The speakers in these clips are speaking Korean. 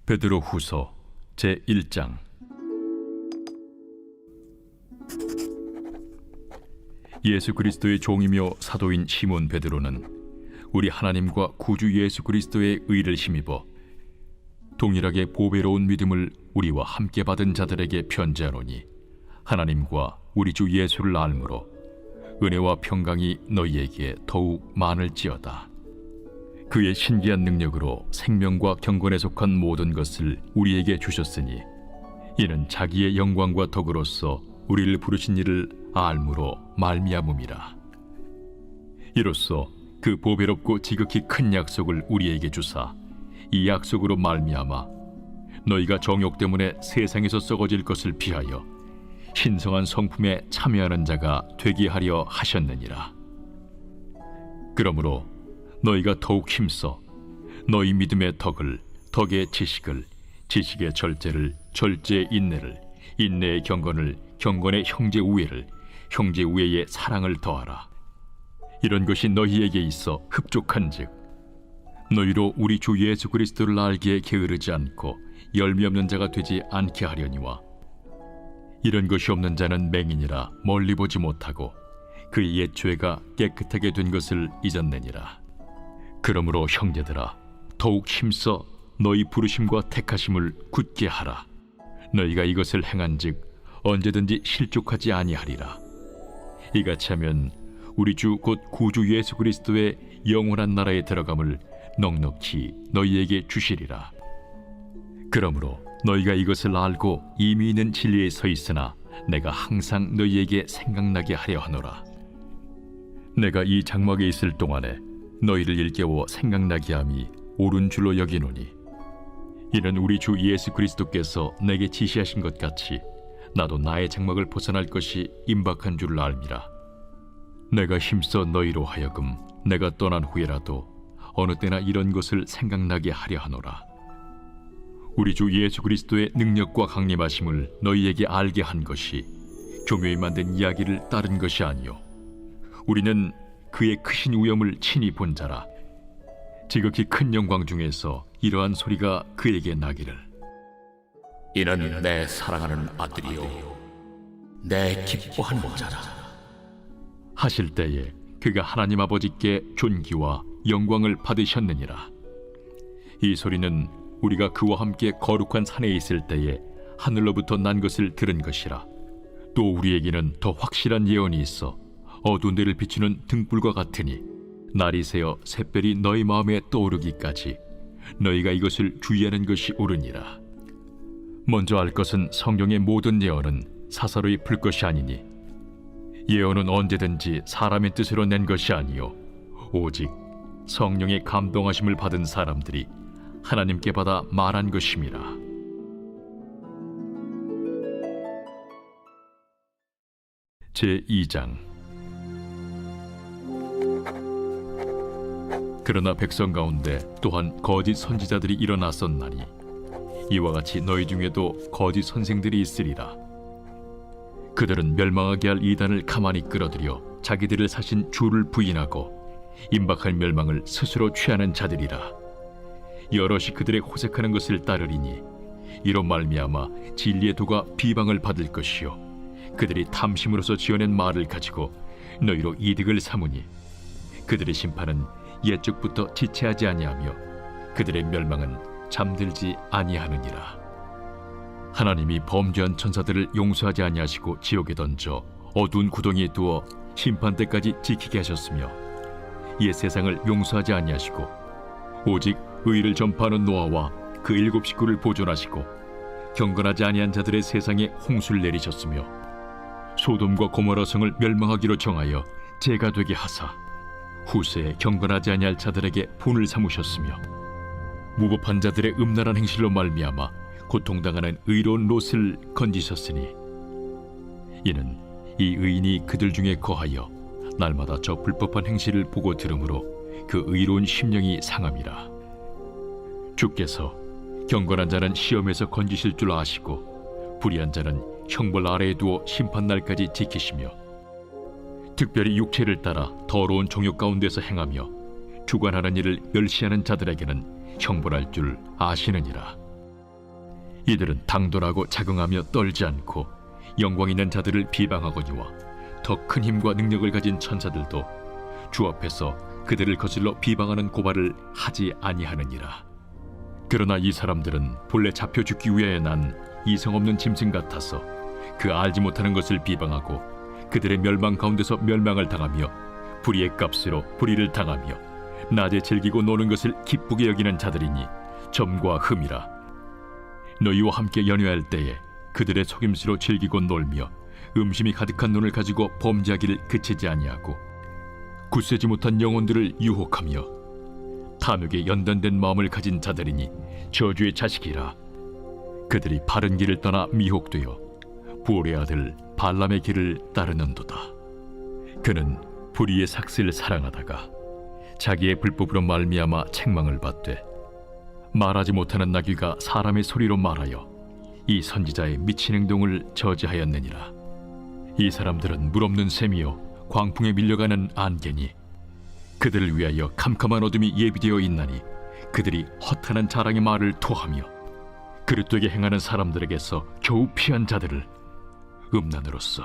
베드로후서 제1장. 예수 그리스도의 종이며 사도인 시몬 베드로는 우리 하나님과 구주 예수 그리스도의 의를 힘입어 동일하게 보배로운 믿음을 우리와 함께 받은 자들에게 편지하노니, 하나님과 우리 주 예수를 알므로 은혜와 평강이 너희에게 더욱 많을지어다. 그의 신기한 능력으로 생명과 경건에 속한 모든 것을 우리에게 주셨으니, 이는 자기의 영광과 덕으로서 우리를 부르신 이를 알므로 말미암음이라. 이로써 그 보배롭고 지극히 큰 약속을 우리에게 주사, 이 약속으로 말미암아 너희가 정욕 때문에 세상에서 썩어질 것을 피하여 신성한 성품에 참여하는 자가 되게 하려 하셨느니라. 그러므로 너희가 더욱 힘써 너희 믿음의 덕을, 덕의 지식을, 지식의 절제를, 절제의 인내를, 인내의 경건을, 경건의 형제 우애를, 형제 우애의 사랑을 더하라. 이런 것이 너희에게 있어 흡족한즉 너희로 우리 주 예수 그리스도를 알기에 게으르지 않고 열미 없는 자가 되지 않게 하려니와, 이런 것이 없는 자는 맹인이라 멀리 보지 못하고 그의 옛 죄가 깨끗하게 된 것을 잊었느니라. 그러므로 형제들아, 더욱 힘써 너희 부르심과 택하심을 굳게 하라. 너희가 이것을 행한즉 언제든지 실족하지 아니하리라. 이같이 하면 우리 주 곧 구주 예수 그리스도의 영원한 나라에 들어감을 넉넉히 너희에게 주시리라. 그러므로 너희가 이것을 알고 이미 있는 진리에 서 있으나 내가 항상 너희에게 생각나게 하려 하노라. 내가 이 장막에 있을 동안에 너희를 일깨워 생각나게 함이 옳은 줄로 여기노니, 이는 우리 주 예수 그리스도께서 내게 지시하신 것 같이 나도 나의 장막을 벗어날 것이 임박한 줄을 알미라. 내가 힘써 너희로 하여금 내가 떠난 후에라도 어느 때나 이런 것을 생각나게 하려 하노라. 우리 주 예수 그리스도의 능력과 강림하심을 너희에게 알게 한 것이 교묘히 만든 이야기를 따른 것이 아니요, 우리는 그의 크신 위엄을 친히 본 자라. 지극히 큰 영광 중에서 이러한 소리가 그에게 나기를, 이는 내 사랑하는 아들이요 내 기뻐하는 자라 하실 때에 그가 하나님 아버지께 존귀와 영광을 받으셨느니라. 이 소리는 우리가 그와 함께 거룩한 산에 있을 때에 하늘로부터 난 것을 들은 것이라. 또 우리에게는 더 확실한 예언이 있어 어두운 데를 비추는 등불과 같으니, 날이 새어 샛별이 너희 마음에 떠오르기까지 너희가 이것을 주의하는 것이 옳으니라. 먼저 알 것은 성경의 모든 예언은 사사로이 풀 것이 아니니, 예언은 언제든지 사람의 뜻으로 낸 것이 아니요 오직 성령의 감동하심을 받은 사람들이 하나님께 받아 말한 것임이라. 제2장. 그러나 백성 가운데 또한 거짓 선지자들이 일어났었나니, 이와 같이 너희 중에도 거짓 선생들이 있으리라. 그들은 멸망하게 할 이단을 가만히 끌어들여 자기들을 사신 주를 부인하고 임박할 멸망을 스스로 취하는 자들이라. 여럿이 그들의 호색하는 것을 따르리니, 이로 말미암아 진리의 도가 비방을 받을 것이요, 그들이 탐심으로서 지어낸 말을 가지고 너희로 이득을 삼으니, 그들의 심판은 옛적부터 지체하지 아니하며 그들의 멸망은 잠들지 아니하느니라. 하나님이 범죄한 천사들을 용서하지 아니하시고 지옥에 던져 어두운 구덩이에 두어 심판 때까지 지키게 하셨으며, 옛 세상을 용서하지 아니하시고 오직 의를 전파하는 노아와 그 7 식구를 보존하시고 경건하지 아니한 자들의 세상에 홍수를 내리셨으며, 소돔과 고모라 성을 멸망하기로 정하여 재가 되게 하사 후세에 경건하지 아니할 자들에게 분을 삼으셨으며, 무법한 자들의 음란한 행실로 말미암아 고통당하는 의로운 롯을 건지셨으니, 이는 이 의인이 그들 중에 거하여 날마다 저 불법한 행실을 보고 들으므로 그 의로운 심령이 상함이라. 주께서 경건한 자는 시험에서 건지실 줄 아시고 불의한 자는 형벌 아래에 두어 심판날까지 지키시며, 특별히 육체를 따라 더러운 정욕 가운데서 행하며 주관하는 일을 멸시하는 자들에게는 형벌할 줄 아시느니라. 이들은 당돌하고 자긍하며 떨지 않고 영광 있는 자들을 비방하거니와 더 큰 힘과 능력을 가진 천사들도 주 앞에서 그들을 거슬러 비방하는 고발을 하지 아니하느니라. 그러나 이 사람들은 본래 잡혀 죽기 위하여 난 이성 없는 짐승 같아서 그 알지 못하는 것을 비방하고 그들의 멸망 가운데서 멸망을 당하며 불의의 값으로 불의를 당하며 낮에 즐기고 노는 것을 기쁘게 여기는 자들이니 점과 흠이라. 너희와 함께 연회할 때에 그들의 속임수로 즐기고 놀며 음심이 가득한 눈을 가지고 범죄하기를 그치지 아니하고 굳세지 못한 영혼들을 유혹하며 탐욕에 연단된 마음을 가진 자들이니 저주의 자식이라. 그들이 바른 길을 떠나 미혹되어 부올의 아들 발람의 길을 따르는도다. 그는 불의의 삭슬을 사랑하다가 자기의 불법으로 말미암아 책망을 받되 말하지 못하는 나귀가 사람의 소리로 말하여 이 선지자의 미친 행동을 저지하였느니라. 이 사람들은 물없는 샘이요 광풍에 밀려가는 안개니 그들을 위하여 캄캄한 어둠이 예비되어 있나니 그들이 허탄한 자랑의 말을 토하며 그릇되게 행하는 사람들에게서 겨우 피한 자들을 음란으로서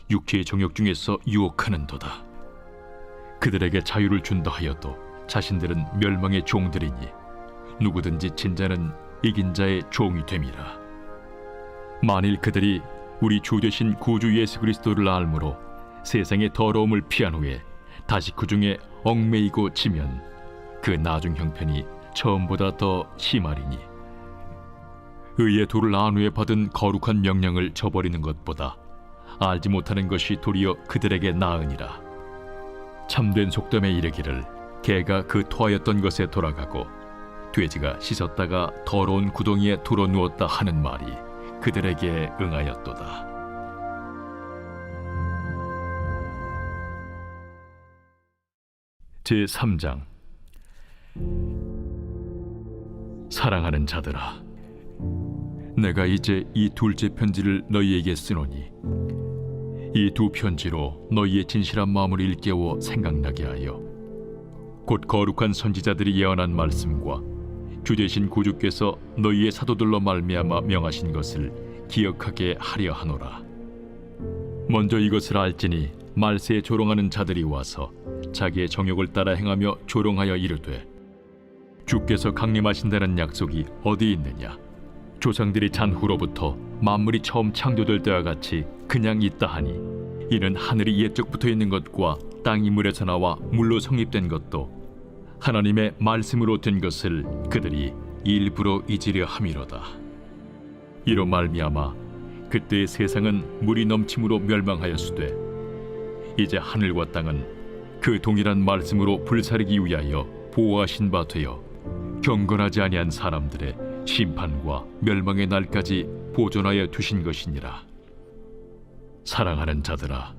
육체의 정욕 중에서 유혹하는도다. 그들에게 자유를 준다 하여도 자신들은 멸망의 종들이니 누구든지 진자는 이긴 자의 종이 됨이라. 만일 그들이 우리 주 되신 구주 예수 그리스도를 알므로 세상의 더러움을 피한 후에 다시 그 중에 얽매이고 지면 그 나중 형편이 처음보다 더 심하리니 의의 도를 안 후에 받은 거룩한 명령을 저버리는 것보다 알지 못하는 것이 도리어 그들에게 나으니라. 참된 속담에 이르기를 개가 그 토하였던 것에 돌아가고 돼지가 씻었다가 더러운 구덩이에 돌아 누웠다 하는 말이 그들에게 응하였도다. 제3장. 사랑하는 자들아, 내가 이제 이 둘째 편지를 너희에게 쓰노니 이 두 편지로 너희의 진실한 마음을 일깨워 생각나게 하여 곧 거룩한 선지자들이 예언한 말씀과 주 되신 구주께서 너희의 사도들로 말미암아 명하신 것을 기억하게 하려 하노라. 먼저 이것을 알지니 말세에 조롱하는 자들이 와서 자기의 정욕을 따라 행하며 조롱하여 이르되 주께서 강림하신다는 약속이 어디 있느냐? 조상들이 잔 후로부터 만물이 처음 창조될 때와 같이 그냥 있다 하니 이는 하늘이 옛적부터 있는 것과 땅이 물에서 나와 물로 성립된 것도 하나님의 말씀으로 된 것을 그들이 일부러 잊으려 함이로다. 이로 말미암아 그때의 세상은 물이 넘침으로 멸망하였으되 이제 하늘과 땅은 그 동일한 말씀으로 불사르기 위하여 보호하신 바 되어 경건하지 아니한 사람들의 심판과 멸망의 날까지 보존하여 두신 것이니라. 사랑하는 자들아,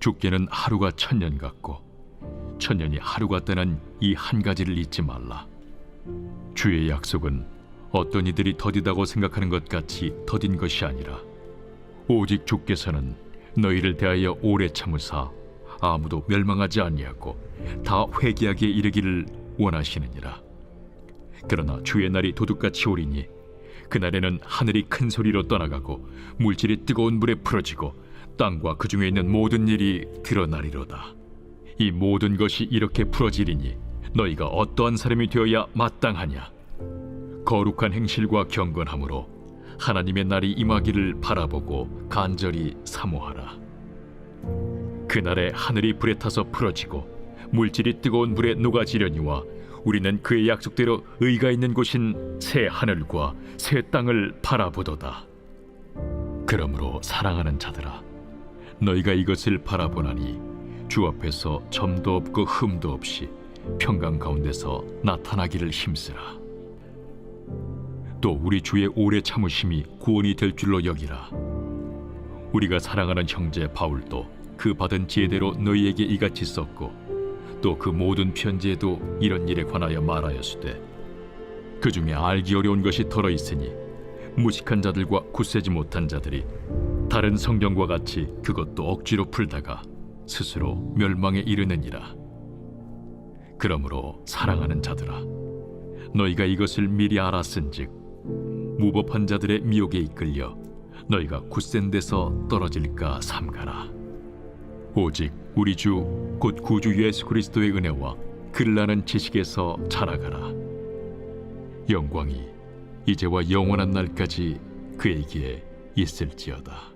죽게는 하루가 천년 같고 천년이 하루 같다는 이 한 가지를 잊지 말라. 주의 약속은 어떤 이들이 더디다고 생각하는 것 같이 더딘 것이 아니라 오직 주께서는 너희를 대하여 오래 참으사 아무도 멸망하지 아니하고 다 회개하기에 이르기를 원하시느니라. 그러나 주의 날이 도둑같이 오리니 그날에는 하늘이 큰 소리로 떠나가고 물질이 뜨거운 불에 풀어지고 땅과 그 중에 있는 모든 일이 드러나리로다. 이 모든 것이 이렇게 풀어지리니 너희가 어떠한 사람이 되어야 마땅하냐? 거룩한 행실과 경건함으로 하나님의 날이 임하기를 바라보고 간절히 사모하라. 그날에 하늘이 불에 타서 풀어지고 물질이 뜨거운 불에 녹아지려니와 우리는 그의 약속대로 의가 있는 곳인 새 하늘과 새 땅을 바라보도다. 그러므로 사랑하는 자들아, 너희가 이것을 바라보나니 주 앞에서 점도 없고 흠도 없이 평강 가운데서 나타나기를 힘쓰라. 또 우리 주의 오래 참으심이 구원이 될 줄로 여기라. 우리가 사랑하는 형제 바울도 그 받은 지혜대로 너희에게 이같이 썼고 또 그 모든 편지에도 이런 일에 관하여 말하였으되 그 중에 알기 어려운 것이 덜어 있으니 무식한 자들과 굳세지 못한 자들이 다른 성경과 같이 그것도 억지로 풀다가 스스로 멸망에 이르느니라. 그러므로 사랑하는 자들아, 너희가 이것을 미리 알았은즉 무법한 자들의 미혹에 이끌려 너희가 굳센 데서 떨어질까 삼가라. 오직 우리 주 곧 구주 예수 그리스도의 은혜와 글나는 지식에서 자라가라. 영광이 이제와 영원한 날까지 그에게 있을지어다.